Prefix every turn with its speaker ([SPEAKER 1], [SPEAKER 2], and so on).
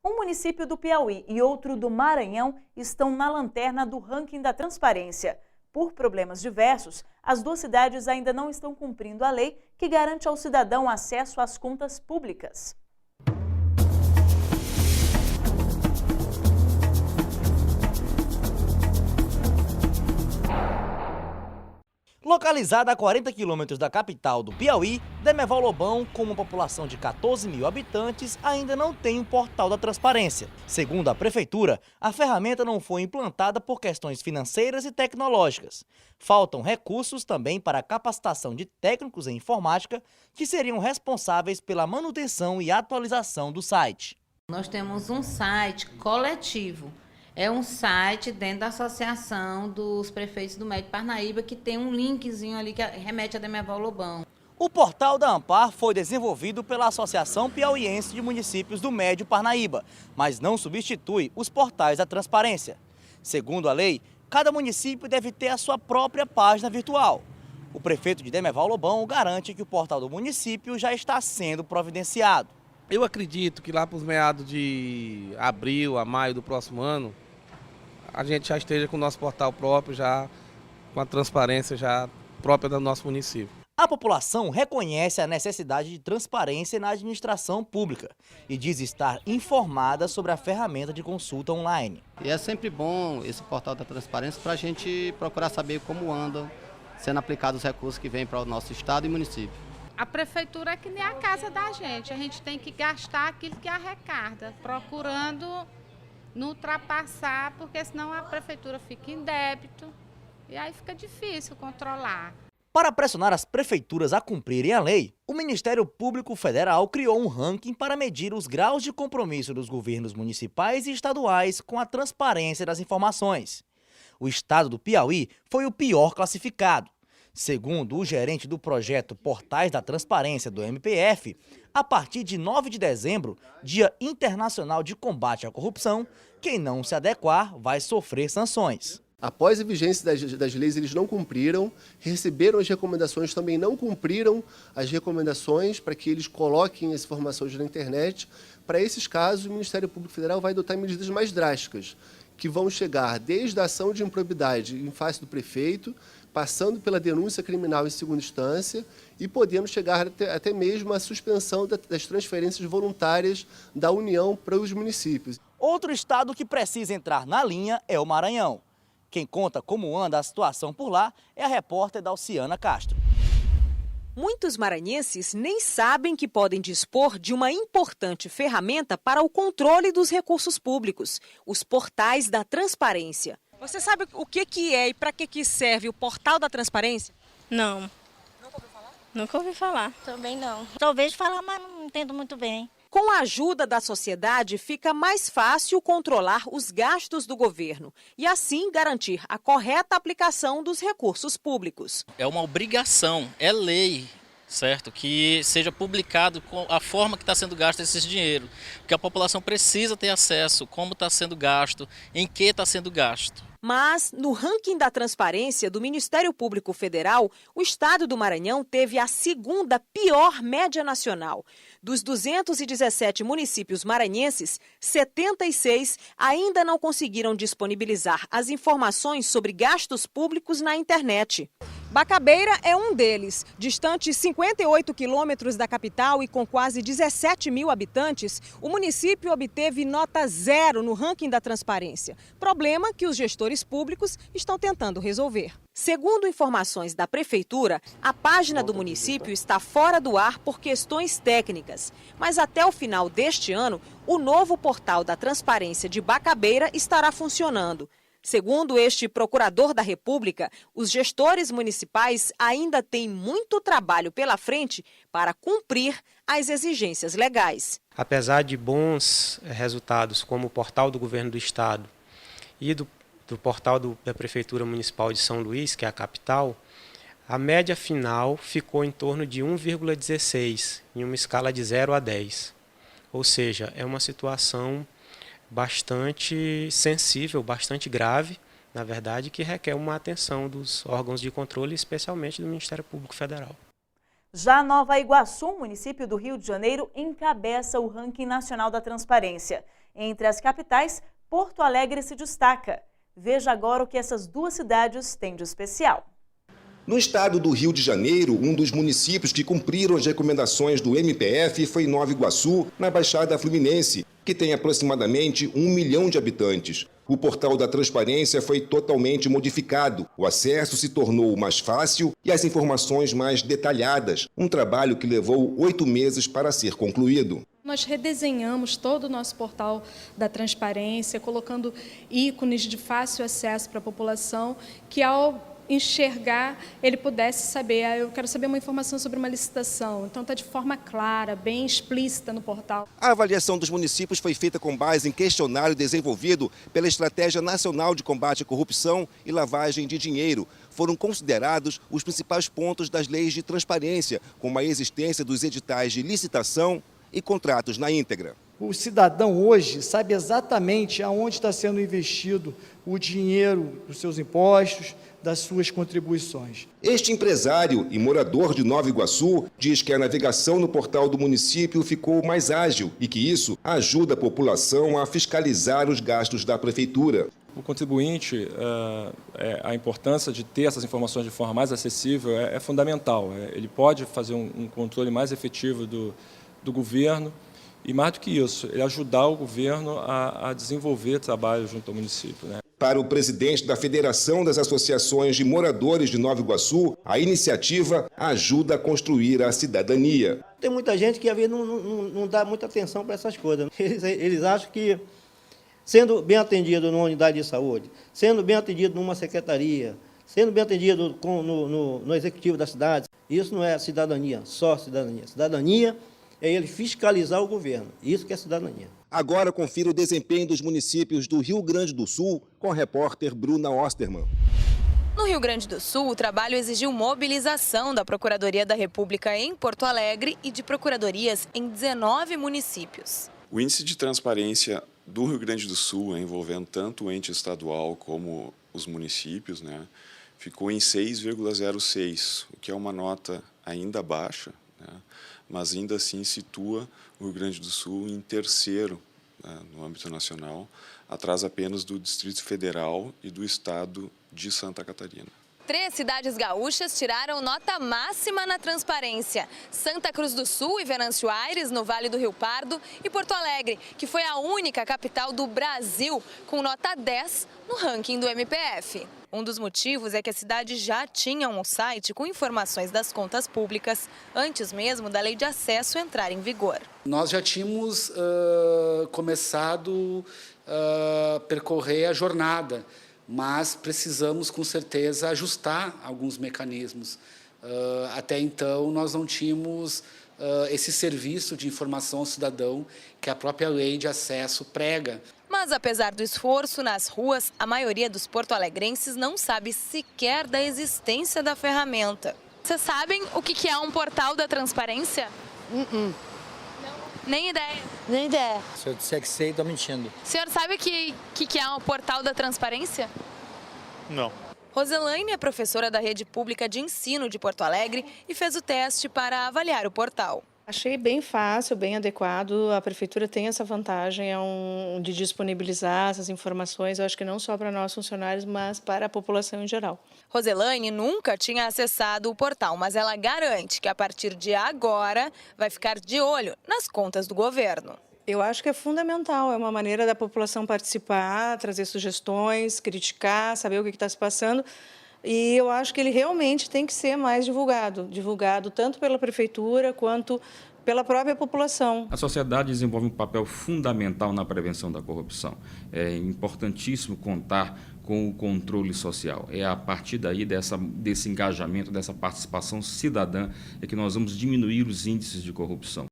[SPEAKER 1] Um município do Piauí e outro do Maranhão estão na lanterna do ranking da transparência. Por problemas diversos, as duas cidades ainda não estão cumprindo a lei que garante ao cidadão acesso às contas públicas.
[SPEAKER 2] Localizada a 40 quilômetros da capital do Piauí, Demerval Lobão, com uma população de 14 mil habitantes, ainda não tem um portal da transparência. Segundo a prefeitura, a ferramenta não foi implantada por questões financeiras e tecnológicas. Faltam recursos também para a capacitação de técnicos em informática, que seriam responsáveis pela manutenção e atualização do site.
[SPEAKER 3] Nós temos um site coletivo. É um site dentro da Associação dos Prefeitos do Médio Parnaíba que tem um linkzinho ali que remete a Demerval Lobão.
[SPEAKER 2] O portal da Ampar foi desenvolvido pela Associação Piauiense de Municípios do Médio Parnaíba, mas não substitui os portais da transparência. Segundo a lei, cada município deve ter a sua própria página virtual. O prefeito de Demerval Lobão garante que o portal do município já está sendo providenciado.
[SPEAKER 4] Eu acredito que lá para os meados de abril a maio do próximo ano, a gente já esteja com o nosso portal próprio, já com a transparência já própria do nosso município.
[SPEAKER 2] A população reconhece a necessidade de transparência na administração pública e diz estar informada sobre a ferramenta de consulta online.
[SPEAKER 5] E é sempre bom esse portal da transparência para a gente procurar saber como andam sendo aplicados os recursos que vêm para o nosso estado e município.
[SPEAKER 6] A prefeitura é que nem a casa da gente, a gente tem que gastar aquilo que arrecada, procurando não ultrapassar, porque senão a prefeitura fica em débito e aí fica difícil controlar.
[SPEAKER 2] Para pressionar as prefeituras a cumprirem a lei, o Ministério Público Federal criou um ranking para medir os graus de compromisso dos governos municipais e estaduais com a transparência das informações. O estado do Piauí foi o pior classificado. Segundo o gerente do projeto Portais da Transparência do MPF, a partir de 9 de dezembro, Dia Internacional de Combate à Corrupção, quem não se adequar vai sofrer sanções.
[SPEAKER 7] Após a vigência das leis, eles não cumpriram, receberam as recomendações, também não cumpriram as recomendações para que eles coloquem as informações na internet. Para esses casos, o Ministério Público Federal vai adotar medidas mais drásticas, que vão chegar desde a ação de improbidade em face do prefeito, passando pela denúncia criminal em segunda instância e podendo chegar até mesmo à suspensão das transferências voluntárias da União para os municípios.
[SPEAKER 2] Outro estado que precisa entrar na linha é o Maranhão. Quem conta como anda a situação por lá é a repórter Dalciana Castro.
[SPEAKER 8] Muitos maranhenses nem sabem que podem dispor de uma importante ferramenta para o controle dos recursos públicos, os portais da transparência. Você sabe o que é e para que serve o portal da transparência?
[SPEAKER 9] Não.
[SPEAKER 8] Nunca ouviu falar?
[SPEAKER 9] Nunca ouvi falar.
[SPEAKER 10] Também não. Talvez falar, mas não entendo muito bem.
[SPEAKER 8] Com a ajuda da sociedade, fica mais fácil controlar os gastos do governo e, assim, garantir a correta aplicação dos recursos públicos.
[SPEAKER 11] É uma obrigação, é lei, certo? Que seja publicado com a forma que está sendo gasto esse dinheiro. Porque a população precisa ter acesso, como está sendo gasto, em que está sendo gasto.
[SPEAKER 8] Mas, no ranking da transparência do Ministério Público Federal, o estado do Maranhão teve a segunda pior média nacional. Dos 217 municípios maranhenses, 76 ainda não conseguiram disponibilizar as informações sobre gastos públicos na internet. Bacabeira é um deles. Distante 58 quilômetros da capital e com quase 17 mil habitantes, o município obteve nota 0 no ranking da transparência. Problema que os gestores públicos estão tentando resolver. Segundo informações da prefeitura, a página do município está fora do ar por questões técnicas. Mas até o final deste ano, o novo portal da transparência de Bacabeira estará funcionando. Segundo este procurador da República, os gestores municipais ainda têm muito trabalho pela frente para cumprir as exigências legais.
[SPEAKER 12] Apesar de bons resultados como o portal do governo do estado e do portal da Prefeitura Municipal de São Luís, que é a capital, a média final ficou em torno de 1,16, em uma escala de 0 a 10. Ou seja, é uma situação bastante sensível, bastante grave, na verdade, que requer uma atenção dos órgãos de controle, especialmente do Ministério Público Federal.
[SPEAKER 1] Já Nova Iguaçu, município do Rio de Janeiro, encabeça o ranking nacional da transparência. Entre as capitais, Porto Alegre se destaca. Veja agora o que essas duas cidades têm de especial.
[SPEAKER 9] No estado do Rio de Janeiro, um dos municípios que cumpriram as recomendações do MPF foi Nova Iguaçu, na Baixada Fluminense, que tem aproximadamente 1 milhão de habitantes. O portal da transparência foi totalmente modificado. O acesso se tornou mais fácil e as informações mais detalhadas. Um trabalho que levou 8 meses para ser concluído.
[SPEAKER 13] Nós redesenhamos todo o nosso portal da transparência, colocando ícones de fácil acesso para a população, que ao enxergar, ele pudesse saber, eu quero saber uma informação sobre uma licitação. Então está de forma clara, bem explícita no portal.
[SPEAKER 9] A avaliação dos municípios foi feita com base em questionário desenvolvido pela Estratégia Nacional de Combate à Corrupção e Lavagem de Dinheiro. Foram considerados os principais pontos das leis de transparência, como a existência dos editais de licitação e contratos na íntegra.
[SPEAKER 14] O cidadão hoje sabe exatamente aonde está sendo investido o dinheiro dos seus impostos, das suas contribuições.
[SPEAKER 9] Este empresário e morador de Nova Iguaçu diz que a navegação no portal do município ficou mais ágil e que isso ajuda a população a fiscalizar os gastos da prefeitura.
[SPEAKER 15] O contribuinte, a importância de ter essas informações de forma mais acessível é fundamental. Ele pode fazer um controle mais efetivo do governo e, mais do que isso, ele ajudar o governo a desenvolver trabalho junto ao município, né?
[SPEAKER 9] Para o presidente da Federação das Associações de Moradores de Nova Iguaçu, a iniciativa ajuda a construir a cidadania.
[SPEAKER 16] Tem muita gente que às vezes não dá muita atenção para essas coisas. Eles acham que, sendo bem atendido numa unidade de saúde, sendo bem atendido numa secretaria, sendo bem atendido no executivo da cidade, isso não é cidadania, só cidadania. Cidadania é ele fiscalizar o governo. Isso que é cidadania.
[SPEAKER 9] Agora confira o desempenho dos municípios do Rio Grande do Sul com a repórter Bruna Osterman.
[SPEAKER 17] No Rio Grande do Sul, o trabalho exigiu mobilização da Procuradoria da República em Porto Alegre e de procuradorias em 19 municípios.
[SPEAKER 18] O índice de transparência do Rio Grande do Sul, envolvendo tanto o ente estadual como os municípios, ficou em 6,06, o que é uma nota ainda baixa, mas ainda assim situa o Rio Grande do Sul em terceiro no âmbito nacional, atrás apenas do Distrito Federal e do estado de Santa Catarina.
[SPEAKER 17] 3 cidades gaúchas tiraram nota máxima na transparência. Santa Cruz do Sul e Venâncio Aires, no Vale do Rio Pardo, e Porto Alegre, que foi a única capital do Brasil com nota 10 no ranking do MPF. Um dos motivos é que a cidade já tinha um site com informações das contas públicas, antes mesmo da lei de acesso entrar em vigor.
[SPEAKER 19] Nós já tínhamos começado a percorrer a jornada, mas precisamos, com certeza, ajustar alguns mecanismos. Até então, nós não tínhamos esse serviço de informação ao cidadão que a própria lei de acesso prega.
[SPEAKER 17] Mas, apesar do esforço nas ruas, a maioria dos porto-alegrenses não sabe sequer da existência da ferramenta. Vocês sabem o que é um portal da transparência? Não. Nem ideia?
[SPEAKER 20] Nem ideia. Se eu disser que sei, estou mentindo.
[SPEAKER 17] O senhor sabe o que é um portal da transparência?
[SPEAKER 20] Não.
[SPEAKER 17] Roselaine é professora da Rede Pública de Ensino de Porto Alegre e fez o teste para avaliar o portal.
[SPEAKER 21] Achei bem fácil, bem adequado. A prefeitura tem essa vantagem de disponibilizar essas informações, eu acho que não só para nós funcionários, mas para a população em geral.
[SPEAKER 17] Roselaine nunca tinha acessado o portal, mas ela garante que a partir de agora vai ficar de olho nas contas do governo.
[SPEAKER 21] Eu acho que é fundamental, é uma maneira da população participar, trazer sugestões, criticar, saber o que está se passando. E eu acho que ele realmente tem que ser mais divulgado tanto pela prefeitura quanto pela própria população.
[SPEAKER 22] A sociedade desenvolve um papel fundamental na prevenção da corrupção. É importantíssimo contar com o controle social. É a partir daí desse engajamento, dessa participação cidadã, é que nós vamos diminuir os índices de corrupção.